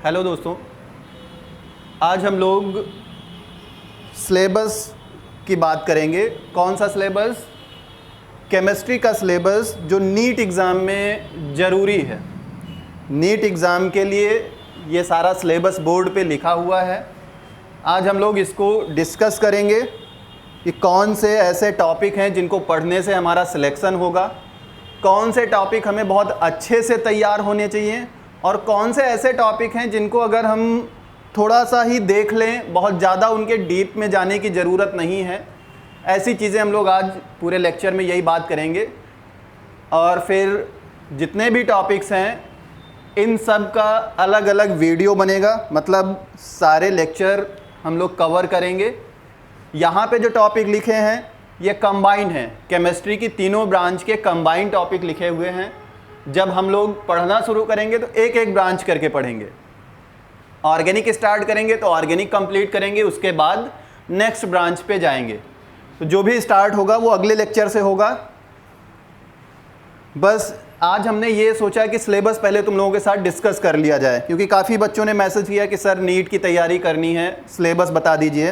Hello दोस्तों, आज हम लोग सिलेबस की बात करेंगे। कौन सा सिलेबस? केमिस्ट्री का सिलेबस जो नीट एग्ज़ाम में ज़रूरी है। नीट एग्ज़ाम के लिए ये सारा सिलेबस बोर्ड पे लिखा हुआ है। आज हम लोग इसको डिस्कस करेंगे कि कौन से ऐसे टॉपिक हैं जिनको पढ़ने से हमारा सिलेक्शन होगा, कौन से टॉपिक हमें बहुत अच्छे से तैयार होने चाहिए और कौन से ऐसे टॉपिक हैं जिनको अगर हम थोड़ा सा ही देख लें, बहुत ज़्यादा उनके डीप में जाने की ज़रूरत नहीं है। ऐसी चीज़ें हम लोग आज पूरे लेक्चर में यही बात करेंगे। और फिर जितने भी टॉपिक्स हैं इन सब का अलग अलग वीडियो बनेगा, मतलब सारे लेक्चर हम लोग कवर करेंगे। यहाँ पे जो टॉपिक लिखे हैं ये कंबाइंड हैं, केमिस्ट्री की तीनों ब्रांच के कंबाइंड टॉपिक लिखे हुए हैं। जब हम लोग पढ़ना शुरू करेंगे तो एक एक ब्रांच करके पढ़ेंगे। ऑर्गेनिक स्टार्ट करेंगे तो ऑर्गेनिक कंप्लीट करेंगे, उसके बाद नेक्स्ट ब्रांच पे जाएंगे। तो जो भी स्टार्ट होगा वो अगले लेक्चर से होगा। बस आज हमने ये सोचा कि सिलेबस पहले तुम लोगों के साथ डिस्कस कर लिया जाए, क्योंकि काफ़ी बच्चों ने मैसेज किया कि सर नीट की तैयारी करनी है, सिलेबस बता दीजिए।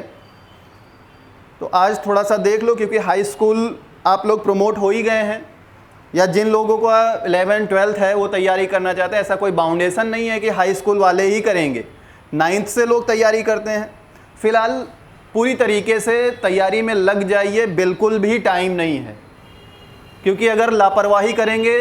तो आज थोड़ा सा देख लो, क्योंकि हाई स्कूल आप लोग प्रमोट हो ही गए हैं, या जिन लोगों को 11th 12th है वो तैयारी करना चाहते हैं। ऐसा कोई बाउंडेशन नहीं है कि हाई स्कूल वाले ही करेंगे, 9th से लोग तैयारी करते हैं। फ़िलहाल पूरी तरीके से तैयारी में लग जाइए, बिल्कुल भी टाइम नहीं है, क्योंकि अगर लापरवाही करेंगे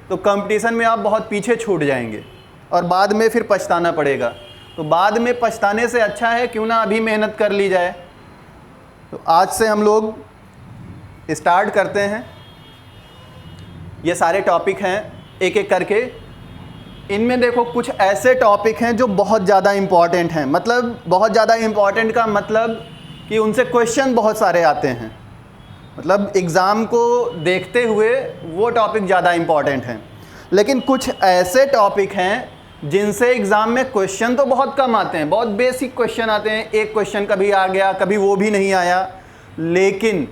तो कंपटीशन में आप बहुत पीछे छूट जाएंगे और बाद में फिर पछताना पड़ेगा। तो बाद में पछताने से अच्छा है क्यों ना अभी मेहनत कर ली जाए। तो आज से हम लोग स्टार्ट करते हैं। ये सारे टॉपिक हैं एक एक करके। इनमें देखो कुछ ऐसे टॉपिक हैं जो बहुत ज़्यादा इम्पॉर्टेंट हैं, मतलब बहुत ज़्यादा इम्पॉर्टेंट का मतलब कि उनसे क्वेश्चन बहुत सारे आते हैं, मतलब एग्ज़ाम को देखते हुए वो टॉपिक ज़्यादा इम्पॉर्टेंट हैं। लेकिन कुछ ऐसे टॉपिक हैं जिनसे एग्ज़ाम में क्वेश्चन तो बहुत कम आते हैं, बहुत बेसिक क्वेश्चन आते हैं। एक क्वेश्चन कभी आ गया, कभी वो भी नहीं आया, लेकिन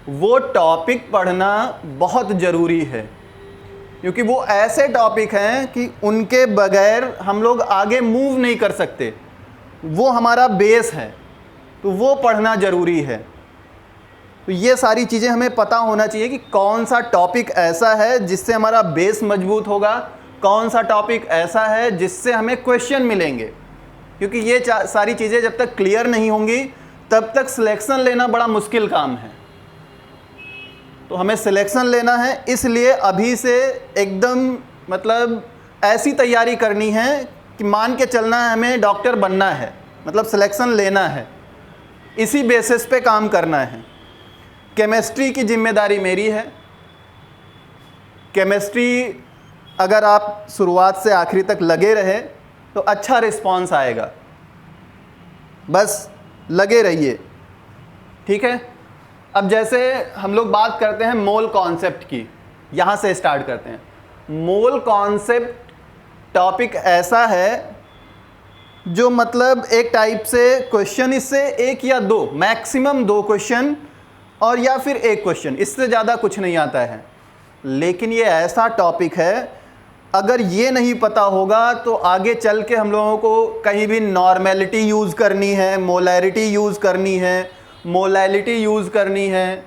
वो टॉपिक पढ़ना बहुत ज़रूरी है, क्योंकि वो ऐसे टॉपिक हैं कि उनके बगैर हम लोग आगे मूव नहीं कर सकते। वो हमारा बेस है, तो वो पढ़ना ज़रूरी है। तो ये सारी चीज़ें हमें पता होना चाहिए कि कौन सा टॉपिक ऐसा है जिससे हमारा बेस मजबूत होगा, कौन सा टॉपिक ऐसा है जिससे हमें क्वेश्चन मिलेंगे। क्योंकि ये सारी चीज़ें जब तक क्लियर नहीं होंगी तब तक सिलेक्शन लेना बड़ा मुश्किल काम है। तो हमें सिलेक्शन लेना है, इसलिए अभी से एकदम मतलब ऐसी तैयारी करनी है कि मान के चलना है हमें डॉक्टर बनना है, मतलब सिलेक्शन लेना है, इसी बेसिस पे काम करना है। केमिस्ट्री की जिम्मेदारी मेरी है। केमिस्ट्री अगर आप शुरुआत से आखिरी तक लगे रहे तो अच्छा रिस्पांस आएगा, बस लगे रहिए, ठीक है। अब जैसे हम लोग बात करते हैं मोल कॉन्सेप्ट की, यहाँ से स्टार्ट करते हैं। मोल कॉन्सेप्ट टॉपिक ऐसा है जो मतलब एक टाइप से क्वेश्चन, इससे एक या दो, मैक्सिमम 2 क्वेश्चन और या फिर 1 क्वेश्चन, इससे ज़्यादा कुछ नहीं आता है। लेकिन ये ऐसा टॉपिक है, अगर ये नहीं पता होगा तो आगे चल के हम लोगों को कहीं भी नॉर्मेलिटी यूज़ करनी है, मोलैरिटी यूज़ करनी है, मोलैलिटी यूज़ करनी है,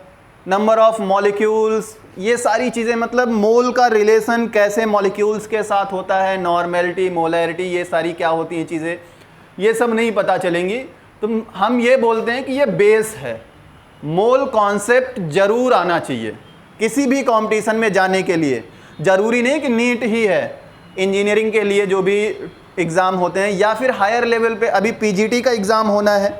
नंबर ऑफ़ मॉलिक्यूल्स, ये सारी चीज़ें, मतलब मोल का रिलेशन कैसे मॉलिक्यूल्स के साथ होता है, नॉर्मेलिटी, मोलैरिटी, ये सारी क्या होती हैं चीज़ें, ये सब नहीं पता चलेंगी। तो हम ये बोलते हैं कि ये बेस है। मोल कॉन्सेप्ट ज़रूर आना चाहिए किसी भी कंपटीशन में जाने के लिए। ज़रूरी नहीं कि नीट ही है, इंजीनियरिंग के लिए जो भी एग्ज़ाम होते हैं, या फिर हायर लेवल पे अभी पीजीटी का एग्ज़ाम होना है,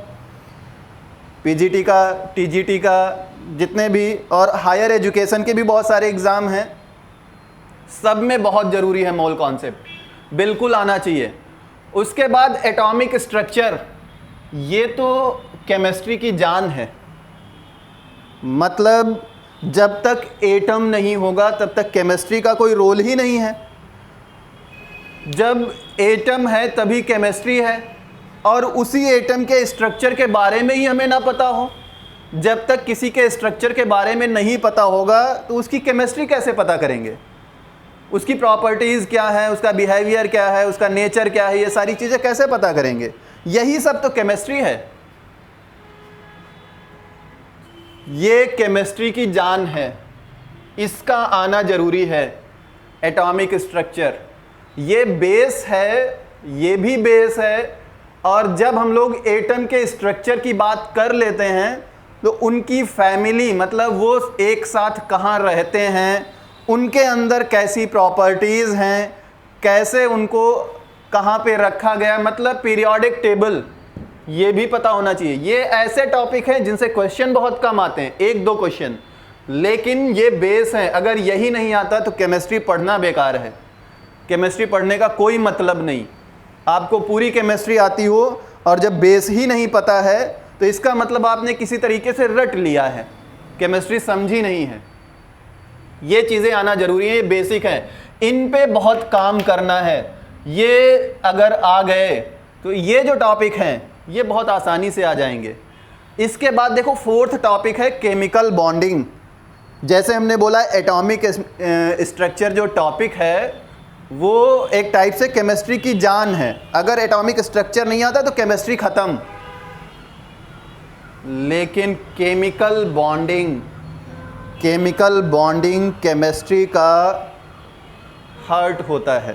पीजीटी का, टीजीटी का, जितने भी और हायर एजुकेशन के भी बहुत सारे एग्ज़ाम हैं, सब में बहुत ज़रूरी है मोल कॉन्सेप्ट, बिल्कुल आना चाहिए। उसके बाद एटॉमिक स्ट्रक्चर, ये तो केमिस्ट्री की जान है, मतलब जब तक एटम नहीं होगा तब तक केमिस्ट्री का कोई रोल ही नहीं है। जब एटम है तभी केमिस्ट्री है, और उसी एटम के स्ट्रक्चर के बारे में ही हमें ना पता हो। जब तक किसी के स्ट्रक्चर के बारे में नहीं पता होगा तो उसकी केमिस्ट्री कैसे पता करेंगे, उसकी प्रॉपर्टीज़ क्या है, उसका बिहेवियर क्या है, उसका नेचर क्या है, ये सारी चीज़ें कैसे पता करेंगे? यही सब तो केमिस्ट्री है। ये केमिस्ट्री की जान है, इसका आना जरूरी है। एटॉमिक स्ट्रक्चर ये बेस है, ये भी बेस है। और जब हम लोग एटम के स्ट्रक्चर की बात कर लेते हैं तो उनकी फैमिली, मतलब वो एक साथ कहाँ रहते हैं, उनके अंदर कैसी प्रॉपर्टीज़ हैं, कैसे उनको कहाँ पे रखा गया, मतलब पीरियोडिक टेबल, ये भी पता होना चाहिए। ये ऐसे टॉपिक हैं जिनसे क्वेश्चन बहुत कम आते हैं, 1-2 क्वेश्चन, लेकिन ये बेस है। अगर यही नहीं आता तो केमिस्ट्री पढ़ना बेकार है। केमिस्ट्री पढ़ने का कोई मतलब नहीं। आपको पूरी केमिस्ट्री आती हो और जब बेस ही नहीं पता है तो इसका मतलब आपने किसी तरीके से रट लिया है, केमिस्ट्री समझी नहीं है। ये चीज़ें आना जरूरी है, ये बेसिक है, इन पे बहुत काम करना है। ये अगर आ गए तो ये जो टॉपिक हैं ये बहुत आसानी से आ जाएंगे। इसके बाद देखो 4th टॉपिक है केमिकल बॉन्डिंग। जैसे हमने बोला एटॉमिक स्ट्रक्चर जो टॉपिक है वो एक टाइप से केमिस्ट्री की जान है। अगर एटॉमिक स्ट्रक्चर नहीं आता तो केमिस्ट्री ख़त्म। लेकिन केमिकल बॉन्डिंग केमिस्ट्री का हार्ट होता है।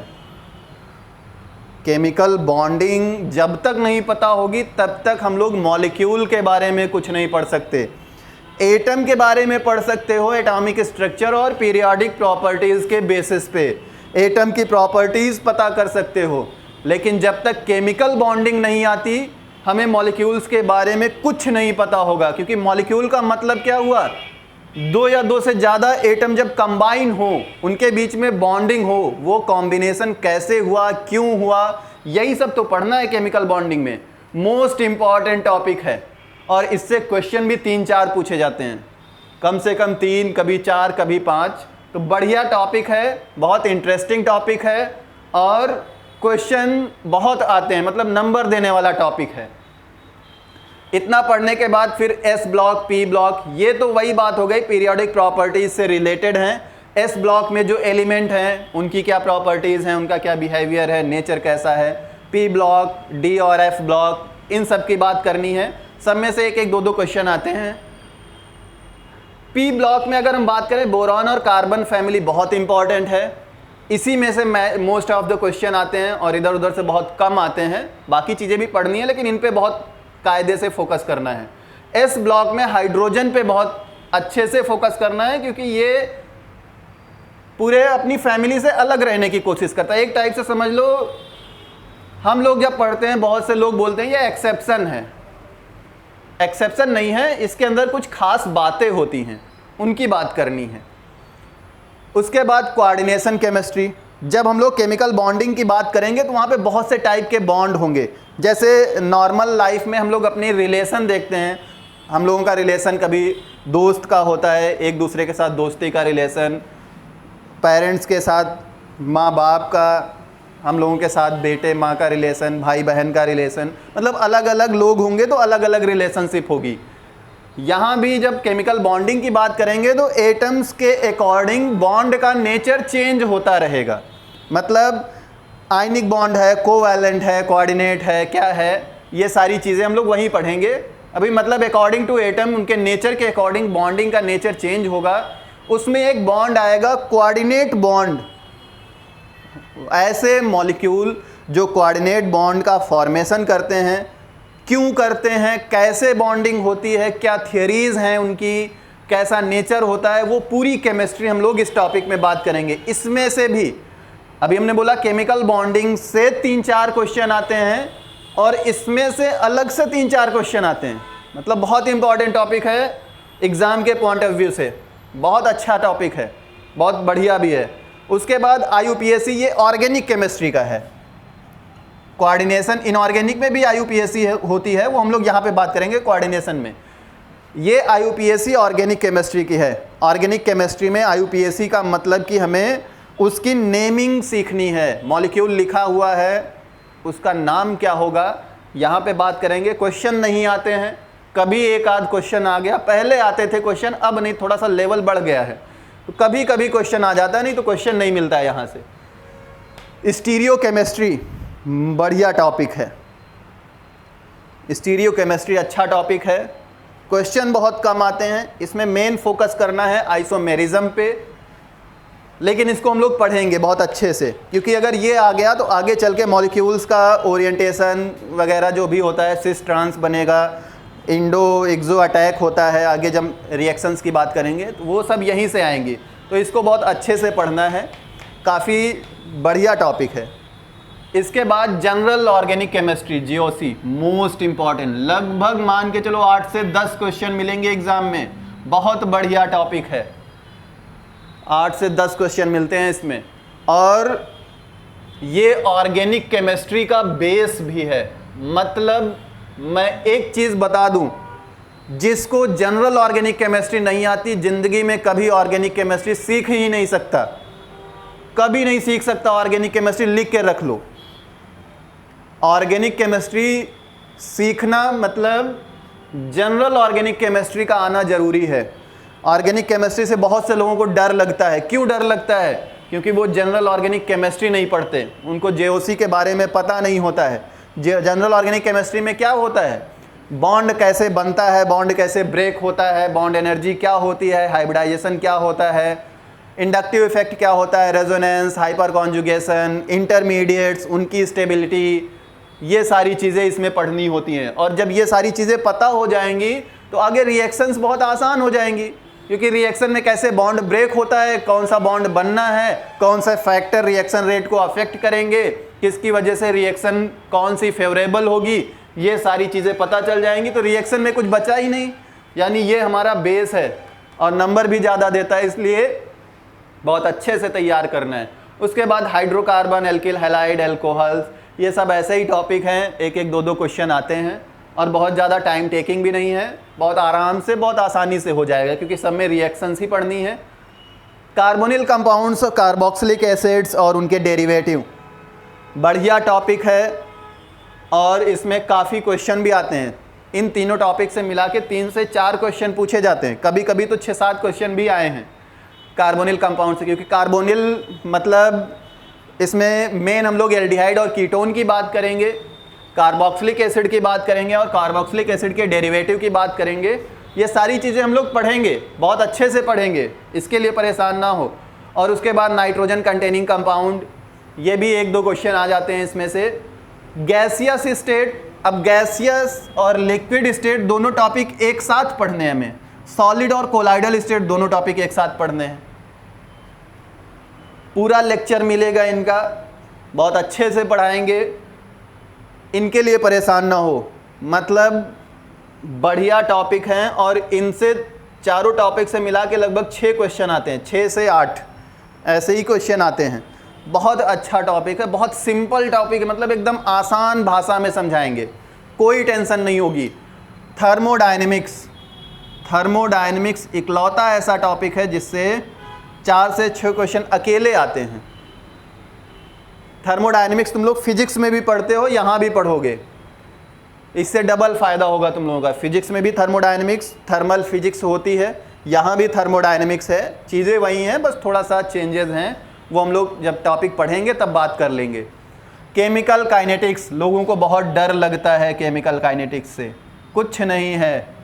केमिकल बॉन्डिंग जब तक नहीं पता होगी तब तक हम लोग मॉलिक्यूल के बारे में कुछ नहीं पढ़ सकते। एटम के बारे में पढ़ सकते हो एटॉमिक स्ट्रक्चर और पीरियोडिक प्रॉपर्टीज़ के बेसिस पे एटम की प्रॉपर्टीज़ पता कर सकते हो, लेकिन जब तक केमिकल बॉन्डिंग नहीं आती हमें मॉलिक्यूल्स के बारे में कुछ नहीं पता होगा। क्योंकि मॉलिक्यूल का मतलब क्या हुआ, 2 या 2 से ज़्यादा एटम जब कंबाइन हो, उनके बीच में बॉन्डिंग हो, वो कॉम्बिनेशन कैसे हुआ, क्यों हुआ, यही सब तो पढ़ना है केमिकल बॉन्डिंग में। मोस्ट इम्पॉर्टेंट टॉपिक है और इससे क्वेश्चन भी 3-4 पूछे जाते हैं, कम से कम 3, कभी 4, कभी 5। तो बढ़िया टॉपिक है, बहुत इंटरेस्टिंग टॉपिक है और क्वेश्चन बहुत आते हैं, मतलब नंबर देने वाला टॉपिक है। इतना पढ़ने के बाद फिर एस ब्लॉक, पी ब्लॉक, ये तो वही बात हो गई, पीरियोडिक प्रॉपर्टीज से रिलेटेड हैं। एस ब्लॉक में जो एलिमेंट हैं उनकी क्या प्रॉपर्टीज़ हैं, उनका क्या बिहेवियर है, नेचर कैसा है। पी ब्लॉक, डी और एफ ब्लॉक, इन सब की बात करनी है। सब में से 1-1, 2-2 क्वेश्चन आते हैं। पी ब्लॉक में अगर हम बात करें, बोरॉन और कार्बन फैमिली बहुत इंपॉर्टेंट है। इसी में से मोस्ट ऑफ द क्वेश्चन आते हैं और इधर उधर से बहुत कम आते हैं। बाकी चीज़ें भी पढ़नी है लेकिन इन पे बहुत कायदे से फोकस करना है। एस ब्लॉक में हाइड्रोजन पे बहुत अच्छे से फोकस करना है क्योंकि ये पूरे अपनी फैमिली से अलग रहने की कोशिश करता है। एक टाइप से समझ लो, हम लोग जब पढ़ते हैं बहुत से लोग बोलते हैं ये एक्सेप्शन है। एक्सेप्शन नहीं है, इसके अंदर कुछ खास बातें होती हैं, उनकी बात करनी है। उसके बाद कोऑर्डिनेशन केमिस्ट्री। जब हम लोग केमिकल बॉन्डिंग की बात करेंगे तो वहाँ पे बहुत से टाइप के बॉन्ड होंगे। जैसे नॉर्मल लाइफ में हम लोग अपनी रिलेशन देखते हैं, हम लोगों का रिलेशन कभी दोस्त का होता है, एक दूसरे के साथ दोस्ती का रिलेशन, पेरेंट्स के साथ माँ बाप का, हम लोगों के साथ बेटे माँ का रिलेशन, भाई बहन का रिलेशन, मतलब अलग अलग लोग होंगे तो अलग अलग रिलेशनशिप होगी। यहाँ भी जब केमिकल बॉन्डिंग की बात करेंगे तो एटम्स के अकॉर्डिंग बॉन्ड का नेचर चेंज होता रहेगा। मतलब आयनिक बॉन्ड है, कोवैलेंट है, कोऑर्डिनेट है, क्या है, ये सारी चीज़ें हम लोग वहीं पढ़ेंगे। अभी मतलब अकॉर्डिंग टू एटम, उनके नेचर के अकॉर्डिंग बॉन्डिंग का नेचर चेंज होगा। उसमें एक बॉन्ड आएगा कोऑर्डिनेट बॉन्ड। ऐसे मॉलिक्यूल जो कोऑर्डिनेट बॉन्ड का फॉर्मेशन करते हैं, क्यों करते हैं, कैसे बॉन्डिंग होती है, क्या थियरीज हैं उनकी, कैसा नेचर होता है, वो पूरी केमिस्ट्री हम लोग इस टॉपिक में बात करेंगे। इसमें से भी अभी हमने बोला केमिकल बॉन्डिंग से 3-4 क्वेश्चन आते हैं और इसमें से अलग से 3-4 क्वेश्चन आते हैं। मतलब बहुत इंपॉर्टेंट टॉपिक है एग्ज़ाम के पॉइंट ऑफ व्यू से, बहुत अच्छा टॉपिक है, बहुत बढ़िया भी है। उसके बाद IUPAC, ये ऑर्गेनिक केमिस्ट्री का है। कोऑर्डिनेशन इनऑर्गेनिक में भी IUPAC होती है, वो हम लोग यहाँ पे बात करेंगे कोऑर्डिनेशन में। ये IUPAC ऑर्गेनिक केमिस्ट्री की है। ऑर्गेनिक केमिस्ट्री में IUPAC का मतलब कि हमें उसकी नेमिंग सीखनी है। मॉलिक्यूल लिखा हुआ है, उसका नाम क्या होगा, यहाँ पे बात करेंगे। क्वेश्चन नहीं आते हैं, कभी एक आध क्वेश्चन आ गया, पहले आते थे क्वेश्चन, अब नहीं, थोड़ा सा लेवल बढ़ गया है। तो कभी कभी क्वेश्चन आ जाता है, नहीं तो क्वेश्चन नहीं मिलता है यहाँ से। स्टीरियोकेमिस्ट्री बढ़िया टॉपिक है, स्टीरियोकेमिस्ट्री अच्छा टॉपिक है, क्वेश्चन बहुत कम आते हैं। इसमें मेन फोकस करना है आइसोमेरिज्म पे, लेकिन इसको हम लोग पढ़ेंगे बहुत अच्छे से, क्योंकि अगर ये आ गया तो आगे चल के मॉलिक्यूल्स का ओरिएंटेशन वगैरह जो भी होता है, सिस ट्रांस बनेगा, इंडो एक्सो अटैक होता है, आगे जब रिएक्शंस की बात करेंगे तो वो सब यहीं से आएंगी। तो इसको बहुत अच्छे से पढ़ना है, काफ़ी बढ़िया टॉपिक है। इसके बाद general organic chemistry GOC, most important, लगभग मान के चलो 8 से 10 क्वेश्चन मिलेंगे एग्जाम में, बहुत बढ़िया टॉपिक है, 8 से 10 क्वेश्चन मिलते हैं इसमें। और ये ऑर्गेनिक केमिस्ट्री का बेस भी है। मतलब मैं एक चीज़ बता दूं, जिसको जनरल ऑर्गेनिक केमिस्ट्री नहीं आती, ज़िंदगी में कभी ऑर्गेनिक केमिस्ट्री सीख ही नहीं सकता, कभी नहीं सीख सकता ऑर्गेनिक केमिस्ट्री। लिख के रख लो, ऑर्गेनिक केमिस्ट्री सीखना मतलब जनरल ऑर्गेनिक केमिस्ट्री का आना ज़रूरी है। ऑर्गेनिक केमिस्ट्री से बहुत से लोगों को डर लगता है। क्यों डर लगता है? क्योंकि वो जनरल ऑर्गेनिक केमिस्ट्री नहीं पढ़ते, उनको जेओसी के बारे में पता नहीं होता है। जनरल ऑर्गेनिक केमिस्ट्री में क्या होता है, बॉन्ड कैसे बनता है, बॉन्ड कैसे ब्रेक होता है, बॉन्ड एनर्जी क्या होती है, हाइब्रिडाइजेशन क्या होता है, इंडक्टिव इफेक्ट क्या होता है, रेजोनेंस, हाइपर कॉन्जुगेशन, इंटरमीडिएट्स, उनकी स्टेबिलिटी, ये सारी चीज़ें इसमें पढ़नी होती हैं। और जब ये सारी चीज़ें पता हो जाएंगी तो आगे रिएक्शंस बहुत आसान हो जाएंगी, क्योंकि रिएक्शन में कैसे बॉन्ड ब्रेक होता है, कौन सा बॉन्ड बनना है, कौन सा फैक्टर रिएक्शन रेट को अफेक्ट करेंगे, किसकी वजह से रिएक्शन कौन सी फेवरेबल होगी, ये सारी चीज़ें पता चल जाएंगी। तो रिएक्शन में कुछ बचा ही नहीं, यानी ये हमारा बेस है और नंबर भी ज़्यादा देता है, इसलिए बहुत अच्छे से तैयार करना है। उसके बाद हाइड्रोकार्बन, एल्किल हैलाइड, एल्कोहल्स, ये सब ऐसे ही टॉपिक हैं, एक एक दो दो क्वेश्चन आते हैं और बहुत ज़्यादा टाइम टेकिंग भी नहीं है, बहुत आराम से बहुत आसानी से हो जाएगा, क्योंकि सब में रिएक्शंस ही पढ़नी है। कार्बोनिल कंपाउंड्स और कार्बोक्सिलिक एसिड्स और उनके डेरिवेटिव, बढ़िया टॉपिक है और इसमें काफ़ी क्वेश्चन भी आते हैं। इन तीनों टॉपिक से मिला के 3 से 4 क्वेश्चन पूछे जाते हैं, कभी कभी तो 6-7 क्वेश्चन भी आए हैं कार्बोनिल कंपाउंड से, क्योंकि कार्बोनिल मतलब इसमें मेन हम लोग एल्डिहाइड और कीटोन की बात करेंगे, कार्बोक्सिलिक एसिड की बात करेंगे और कार्बोक्सिलिक एसिड के डेरिवेटिव की बात करेंगे। ये सारी चीज़ें हम लोग पढ़ेंगे, बहुत अच्छे से पढ़ेंगे, इसके लिए परेशान ना हो। और उसके बाद नाइट्रोजन कंटेनिंग कंपाउंड, ये भी 1-2 क्वेश्चन आ जाते हैं इसमें से। गैसियस स्टेट, अब गैसियस और लिक्विड स्टेट दोनों टॉपिक एक साथ पढ़ने हैं हमें, सॉलिड और कोलाइडल स्टेट दोनों टॉपिक एक साथ पढ़ने हैं। पूरा लेक्चर मिलेगा इनका, बहुत अच्छे से पढ़ाएंगे, इनके लिए परेशान ना हो। मतलब बढ़िया टॉपिक हैं और इनसे चारों टॉपिक से मिला के लगभग 6 क्वेश्चन आते हैं, 6 से 8 ऐसे ही क्वेश्चन आते हैं। बहुत अच्छा टॉपिक है, बहुत सिंपल टॉपिक है, मतलब एकदम आसान भाषा में समझाएंगे, कोई टेंशन नहीं होगी। थर्मोडायनेमिक्स, थर्मोडायनेमिक्स इकलौता ऐसा टॉपिक है जिससे 4 से 6 क्वेश्चन अकेले आते हैं। थर्मोडायनेमिक्स तुम लोग फिजिक्स में भी पढ़ते हो, यहाँ भी पढ़ोगे, इससे डबल फ़ायदा होगा तुम लोगों का। फिजिक्स में भी थर्मोडायनेमिक्स, थर्मल फिजिक्स होती है, यहाँ भी थर्मोडायनेमिक्स है, चीज़ें वही हैं, बस थोड़ा सा चेंजेस हैं, वो हम लोग जब टॉपिक पढ़ेंगे तब बात कर लेंगे। केमिकल काइनेटिक्स, लोगों को बहुत डर लगता है केमिकल काइनेटिक्स से, कुछ नहीं है।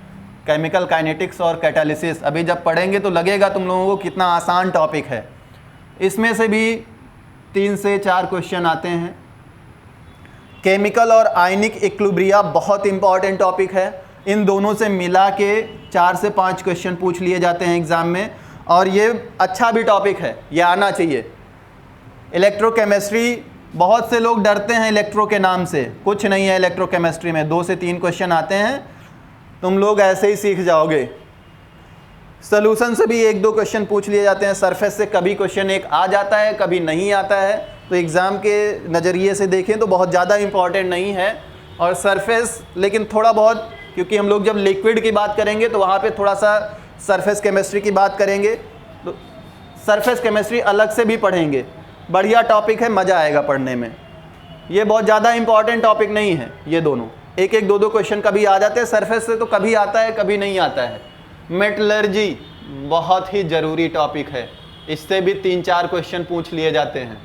केमिकल काइनेटिक्स और कैटालिसिस अभी जब पढ़ेंगे तो लगेगा तुम लोगों को कितना आसान टॉपिक है। इसमें से भी 3 से 4 क्वेश्चन आते हैं। केमिकल और आयनिक इक्विलिब्रिया बहुत इंपॉर्टेंट टॉपिक है, इन दोनों से मिला के 4 से 5 क्वेश्चन पूछ लिए जाते हैं एग्ज़ाम में, और ये अच्छा भी टॉपिक है, ये आना चाहिए। इलेक्ट्रोकेमिस्ट्री, बहुत से लोग डरते हैं इलेक्ट्रो के नाम से, कुछ नहीं है इलेक्ट्रोकेमिस्ट्री में, 2 से 3 क्वेश्चन आते हैं, तुम लोग ऐसे ही सीख जाओगे। सॉल्यूशन से भी 1-2 क्वेश्चन पूछ लिए जाते हैं, सरफेस से कभी क्वेश्चन एक आ जाता है, कभी नहीं आता है, तो एग्ज़ाम के नज़रिए से देखें तो बहुत ज़्यादा इंपॉर्टेंट नहीं है। और सरफेस लेकिन थोड़ा बहुत, क्योंकि हम लोग जब लिक्विड की बात करेंगे तो वहाँ पे थोड़ा सा सरफेस केमिस्ट्री की बात करेंगे, तो सरफेस केमिस्ट्री अलग से भी पढ़ेंगे। बढ़िया टॉपिक है, मज़ा आएगा पढ़ने में। ये बहुत ज़्यादा इंपॉर्टेंट टॉपिक नहीं है, ये दोनों 1-1, 2-2 क्वेश्चन कभी आ जाते हैं सरफेस से, तो कभी आता है कभी नहीं आता है। मेटलर्जी, बहुत ही ज़रूरी टॉपिक है, इससे भी 3-4 क्वेश्चन पूछ लिए जाते हैं।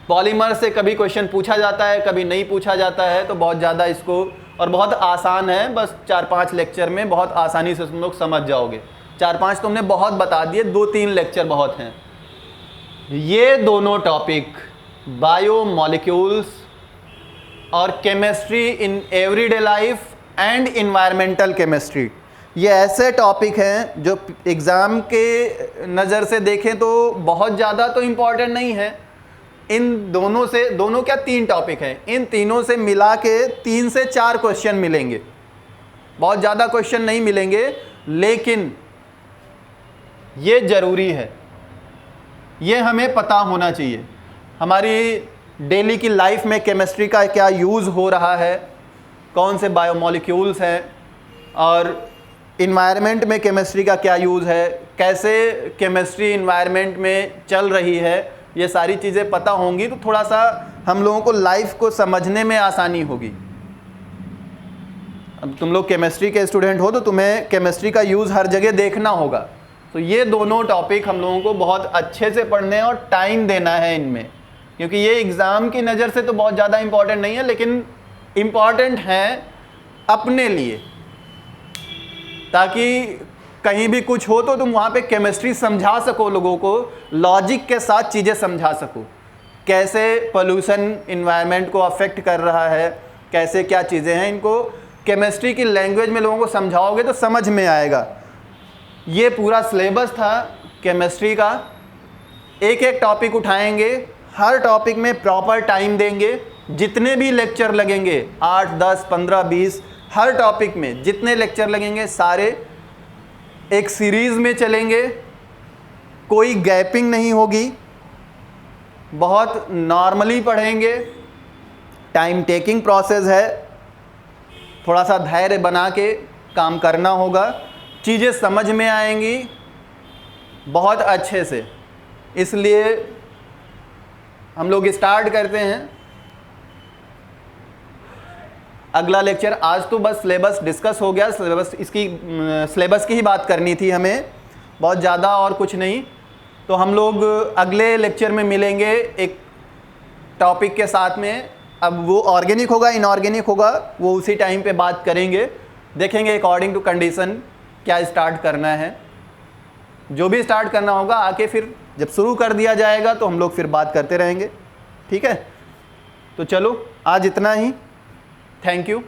पॉलीमर से कभी क्वेश्चन पूछा जाता है, कभी नहीं पूछा जाता है, तो बहुत ज़्यादा इसको, और बहुत आसान है, बस 4-5 लेक्चर में बहुत आसानी से तुम लोग समझ जाओगे। 4-5 तुमने बहुत बता दिए, 2-3 लेक्चर बहुत हैं। ये दोनों टॉपिक बायोमॉलिक्यूल्स और chemistry in everyday life and environmental chemistry, ये ऐसे टॉपिक हैं जो एग्ज़ाम के नज़र से देखें तो बहुत ज़्यादा तो इम्पॉर्टेंट नहीं है। इन दोनों से, दोनों क्या 3 टॉपिक हैं, इन तीनों से मिला के 3 से 4 क्वेश्चन मिलेंगे, बहुत ज़्यादा क्वेश्चन नहीं मिलेंगे, लेकिन ये ज़रूरी है, ये हमें पता होना चाहिए। हमारी डेली की लाइफ में केमिस्ट्री का क्या यूज़ हो रहा है, कौन से बायोमॉलिक्यूल्स हैं, और इन्वायरमेंट में केमिस्ट्री का क्या यूज़ है, कैसे केमिस्ट्री इन्वायरमेंट में चल रही है, ये सारी चीज़ें पता होंगी तो थोड़ा सा हम लोगों को लाइफ को समझने में आसानी होगी। अब तुम लोग केमिस्ट्री के स्टूडेंट हो तो तुम्हें केमिस्ट्री का यूज़ हर जगह देखना होगा, तो ये दोनों टॉपिक हम लोगों को बहुत अच्छे से पढ़ने और टाइम देना है इनमें, क्योंकि ये एग्ज़ाम की नज़र से तो बहुत ज़्यादा इम्पॉर्टेंट नहीं है, लेकिन इम्पॉर्टेंट हैं अपने लिए, ताकि कहीं भी कुछ हो तो तुम वहाँ पे केमिस्ट्री समझा सको, लोगों को लॉजिक के साथ चीज़ें समझा सको, कैसे पोल्यूशन इन्वायरमेंट को अफेक्ट कर रहा है, कैसे क्या चीज़ें हैं, इनको केमिस्ट्री की लैंग्वेज में लोगों को समझाओगे तो समझ में आएगा। ये पूरा सिलेबस था केमिस्ट्री का, एक एक टॉपिक उठाएंगे, हर टॉपिक में प्रॉपर टाइम देंगे, जितने भी लेक्चर लगेंगे 8, 10, 15, 20, हर टॉपिक में जितने लेक्चर लगेंगे सारे एक सीरीज़ में चलेंगे, कोई गैपिंग नहीं होगी, बहुत नॉर्मली पढ़ेंगे, टाइम टेकिंग प्रोसेस है, थोड़ा सा धैर्य बना के काम करना होगा, चीज़ें समझ में आएंगी बहुत अच्छे से। इसलिए हम लोग स्टार्ट करते हैं अगला लेक्चर। आज तो बस सिलेबस डिस्कस हो गया, सिलेबस की ही बात करनी थी हमें, बहुत ज़्यादा और कुछ नहीं। तो हम लोग अगले लेक्चर में मिलेंगे एक टॉपिक के साथ में। अब वो ऑर्गेनिक होगा इनऑर्गेनिक होगा वो उसी टाइम पे बात करेंगे, देखेंगे अकॉर्डिंग टू कंडीशन क्या स्टार्ट करना है। जो भी स्टार्ट करना होगा आके फिर जब शुरू कर दिया जाएगा तो हम लोग फिर बात करते रहेंगे, ठीक है। तो चलो आज इतना ही, थैंक यू।